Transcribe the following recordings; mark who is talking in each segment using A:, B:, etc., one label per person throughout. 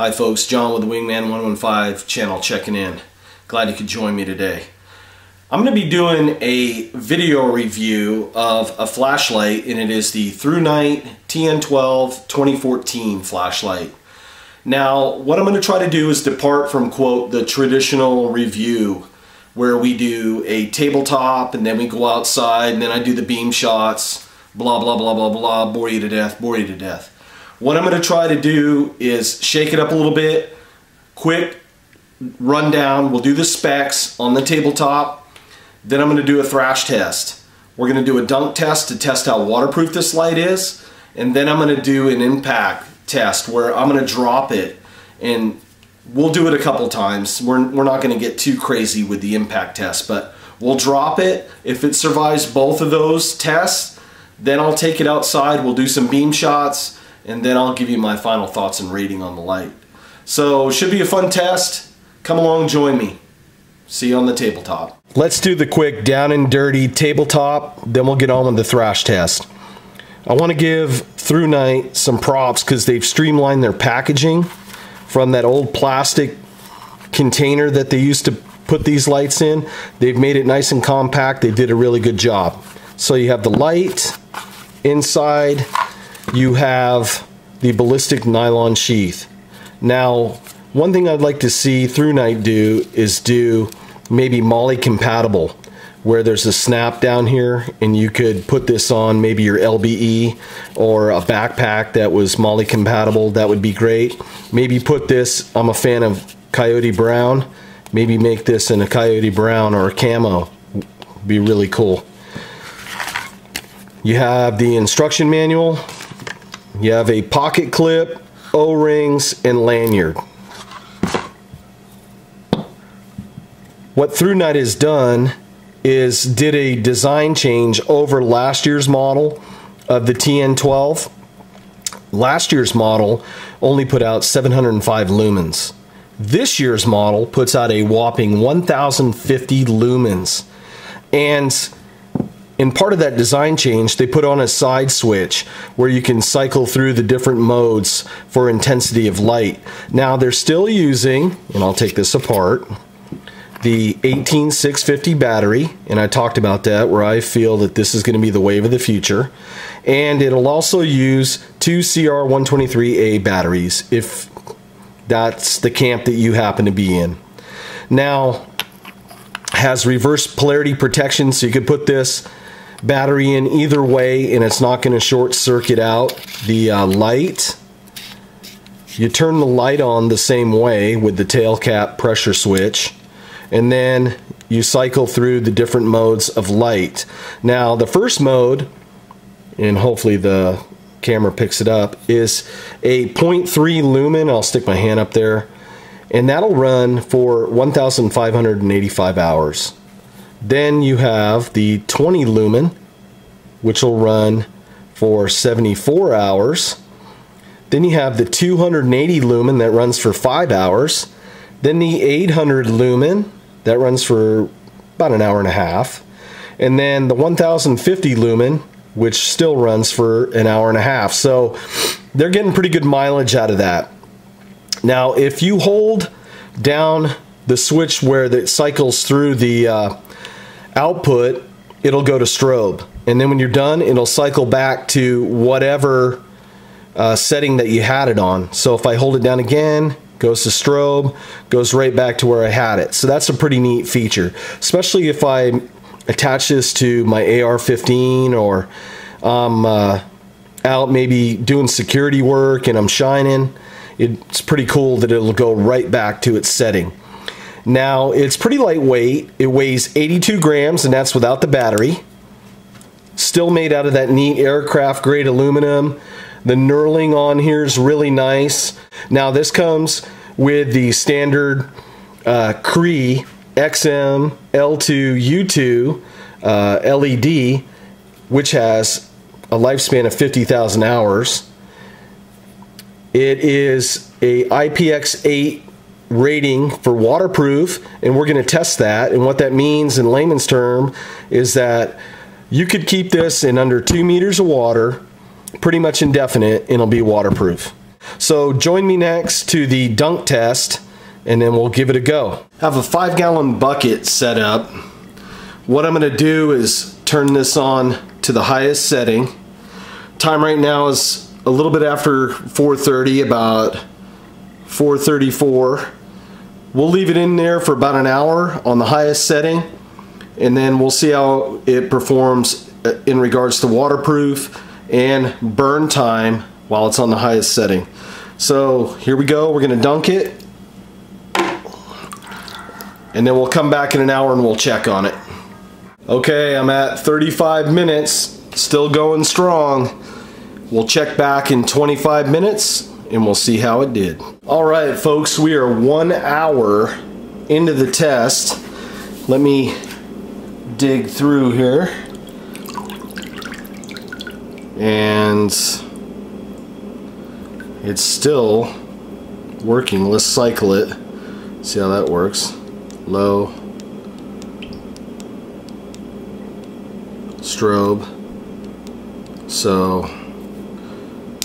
A: Hi folks, John with the Wingman115 Channel checking in. Glad you could join me today. I'm going to be doing a video review of a flashlight, and it is the ThruNite TN12 2014 flashlight. Now, what I'm going to try to do is depart from, quote, the traditional review where we do a tabletop and then we go outside and then I do the beam shots, blah, blah, blah, blah, blah, bore you to death, bore you to death. What I'm going to try to do is shake it up a little bit, quick rundown. We'll do the specs on the tabletop. Then I'm going to do a thrash test. We're going to do a dunk test to test how waterproof this light is. And then I'm going to do an impact test where I'm going to drop it. And we'll do it a couple times. We're not going to get too crazy with the impact test, but we'll drop it. If it survives both of those tests, then I'll take it outside. We'll do some beam shots. And then I'll give you my final thoughts and rating on the light. So, should be a fun test. Come along, join me. See you on the tabletop. Let's do the quick down and dirty tabletop, then we'll get on with the thrash test. I want to give ThruNite some props because they've streamlined their packaging from that old plastic container that they used to put these lights in. They've made it nice and compact. They did a really good job. So you have the light inside. You have the ballistic nylon sheath. Now, one thing I'd like to see ThruNite do is do maybe MOLLE compatible, where there's a snap down here and you could put this on maybe your LBE or a backpack that was MOLLE compatible. That would be great. Maybe put this, I'm a fan of coyote brown, maybe make this in a coyote brown or a camo. Be really cool. You have the instruction manual. You have a pocket clip, O-rings, and lanyard. What ThruNite has done is did a design change over last year's model of the TN12. Last year's model only put out 705 lumens. This year's model puts out a whopping 1050 lumens. And in part of that design change, they put on a side switch where you can cycle through the different modes for intensity of light. Now they're still using, and I'll take this apart, the 18650 battery, and I talked about that, where I feel that this is going to be the wave of the future. And it'll also use two CR123A batteries if that's the camp that you happen to be in. Now, has reverse polarity protection, so you could put this battery in either way and it's not going to short circuit out the light. You turn the light on the same way with the tail cap pressure switch, and then you cycle through the different modes of light. Now the first mode, and hopefully the camera picks it up, is a 0.3 lumen. I'll stick my hand up there, and that'll run for 1,585 hours. Then you have the 20 lumen, which will run for 74 hours. Then you have the 280 lumen that runs for 5 hours. Then the 800 lumen that runs for about an hour and a half. And then the 1050 lumen, which still runs for an hour and a half. So they're getting pretty good mileage out of that. Now, if you hold down the switch where it cycles through the output, it'll go to strobe, and then when you're done, it'll cycle back to whatever setting that you had it on. So if I hold it down again, goes to strobe, goes right back to where I had it. So that's a pretty neat feature, especially if I attach this to my AR-15 or out maybe doing security work and I'm shining. It's pretty cool that it'll go right back to its setting. Now, it's pretty lightweight. It weighs 82 grams, and that's without the battery. Still made out of that neat aircraft grade aluminum. The knurling on here is really nice. Now, this comes with the standard Cree XM L2 U2 LED, which has a lifespan of 50,000 hours. It is a IPX8 rating for waterproof, and we're going to test that. And what that means in layman's term is that you could keep this in under 2 meters of water pretty much indefinite and it'll be waterproof. So join me next to the dunk test, and then we'll give it a go. I have a 5-gallon bucket set up. What I'm going to do is turn this on to the highest setting. Time right now is a little bit after 4:30, about 4:34. We'll leave it in there for about an hour on the highest setting, and then we'll see how it performs in regards to waterproof and burn time while it's on the highest setting. So here we go, we're going to dunk it, and then we'll come back in an hour and we'll check on it. Okay, I'm at 35 minutes, still going strong. We'll check back in 25 minutes and we'll see how it did. All right, folks, we are 1 hour into the test. Let me dig through here. And it's still working. Let's cycle it. See how that works. Low. Strobe. So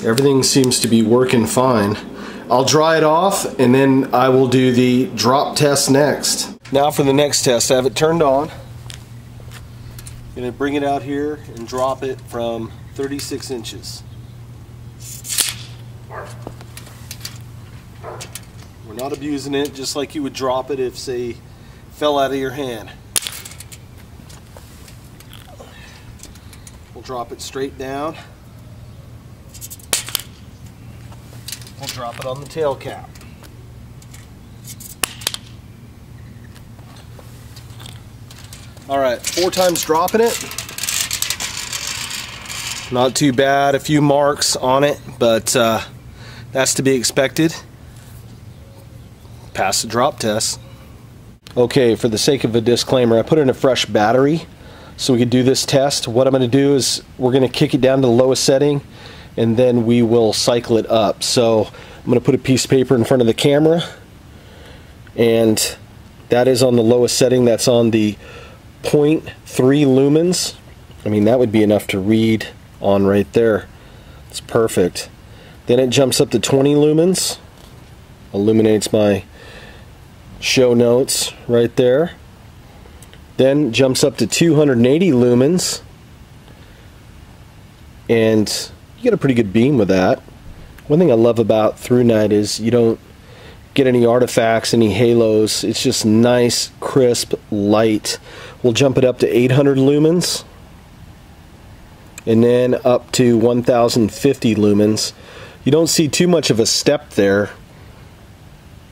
A: everything seems to be working fine. I'll dry it off and then I will do the drop test next. Now for the next test, I have it turned on. I'm going to bring it out here and drop it from 36 inches. We're not abusing it, just like you would drop it if, say, fell out of your hand. We'll drop it straight down. We'll drop it on the tail cap. Alright, 4 times dropping it. Not too bad, a few marks on it, but that's to be expected. Pass the drop test. Okay, for the sake of a disclaimer, I put in a fresh battery so we could do this test. What I'm going to do is we're going to kick it down to the lowest setting and then we will cycle it up. So I'm going to put a piece of paper in front of the camera, and that is on the lowest setting. That's on the 0.3 lumens. I mean, that would be enough to read on right there. It's perfect. Then it jumps up to 20 lumens. Illuminates my show notes right there. Then jumps up to 280 lumens, and you get a pretty good beam with that. One thing I love about ThruNite is you don't get any artifacts, any halos. It's just nice, crisp light. We'll jump it up to 800 lumens and then up to 1050 lumens. You don't see too much of a step there,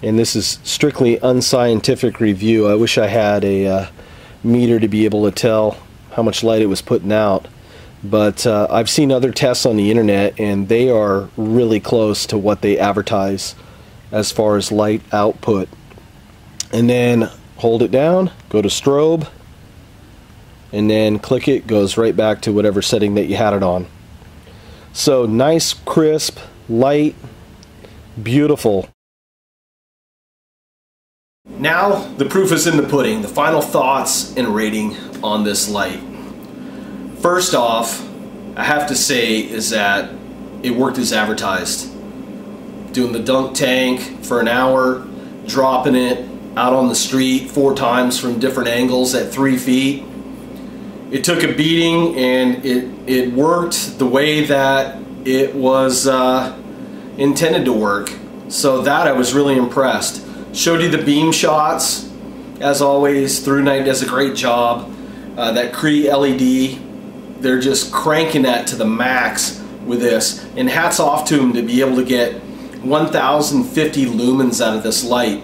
A: and this is strictly unscientific review. I wish I had a meter to be able to tell how much light it was putting out, but I've seen other tests on the internet and they are really close to what they advertise as far as light output. And then hold it down, go to strobe, and then click it, goes right back to whatever setting that you had it on. So nice, crisp, light, beautiful. Now the proof is in the pudding. The final thoughts and rating on this light. First off, I have to say is that it worked as advertised. Doing the dunk tank for an hour, dropping it out on the street 4 times from different angles at 3 feet. It took a beating and it worked the way that it was intended to work. So that I was really impressed. Showed you the beam shots. As always, ThruNite does a great job. That Cree LED, they're just cranking that to the max with this. And hats off to them to be able to get 1050 lumens out of this light.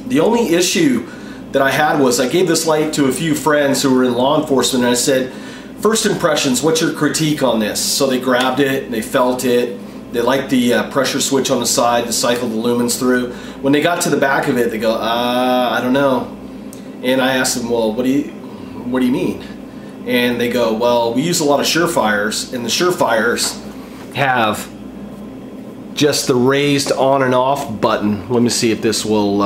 A: The only issue that I had was I gave this light to a few friends who were in law enforcement, and I said, first impressions, what's your critique on this? So they grabbed it and they felt it. They liked the pressure switch on the side to cycle the lumens through. When they got to the back of it, they go, I don't know. And I asked them, well, what do you mean? And they go, well, we use a lot of Surefires, and the Surefires have just the raised on and off button. Let me see if this will,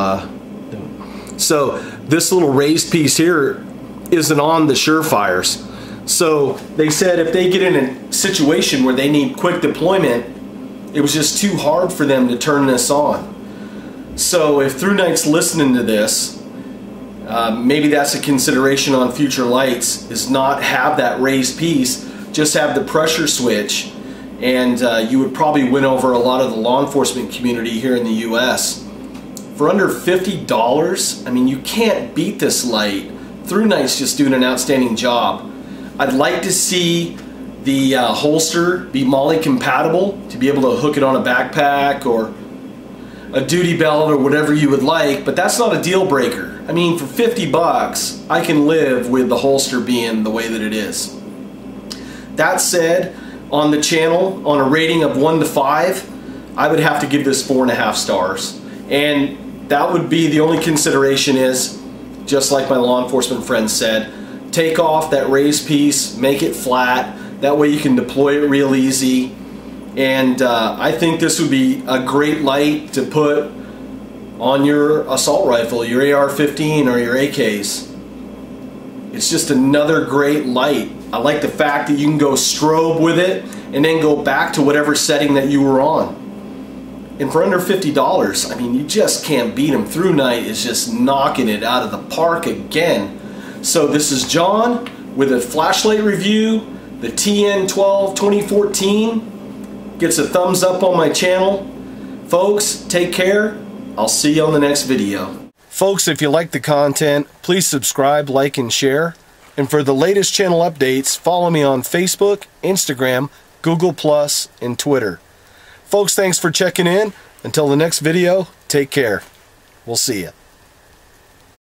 A: so this little raised piece here isn't on the Surefires. So they said if they get in a situation where they need quick deployment, It was just too hard for them to turn this on. So if ThruNite's listening to this, maybe that's a consideration on future lights, is not have that raised piece, just have the pressure switch, and you would probably win over a lot of the law enforcement community here in the US. For under $50, I mean, you can't beat this light. ThruNite's just doing an outstanding job. I'd like to see the holster be MOLLE compatible to be able to hook it on a backpack or a duty belt or whatever you would like, but that's not a deal breaker. I mean, for 50 bucks, I can live with the holster being the way that it is. That said, on the channel, on a rating of 1 to 5, I would have to give this 4.5 stars. And that would be the only consideration is, just like my law enforcement friend said, take off that raised piece, make it flat, that way you can deploy it real easy. And I think this would be a great light to put on your assault rifle, your AR-15 or your AKs. It's just another great light. I like the fact that you can go strobe with it and then go back to whatever setting that you were on. And for under $50, I mean, you just can't beat them. ThruNite is just knocking it out of the park again. So this is John with a flashlight review. The TN12 2014 gets a thumbs up on my channel. Folks, take care. I'll see you on the next video. Folks, if you like the content, please subscribe, like, and share. And for the latest channel updates, follow me on Facebook, Instagram, Google+, and Twitter. Folks, thanks for checking in. Until the next video, take care. We'll see you.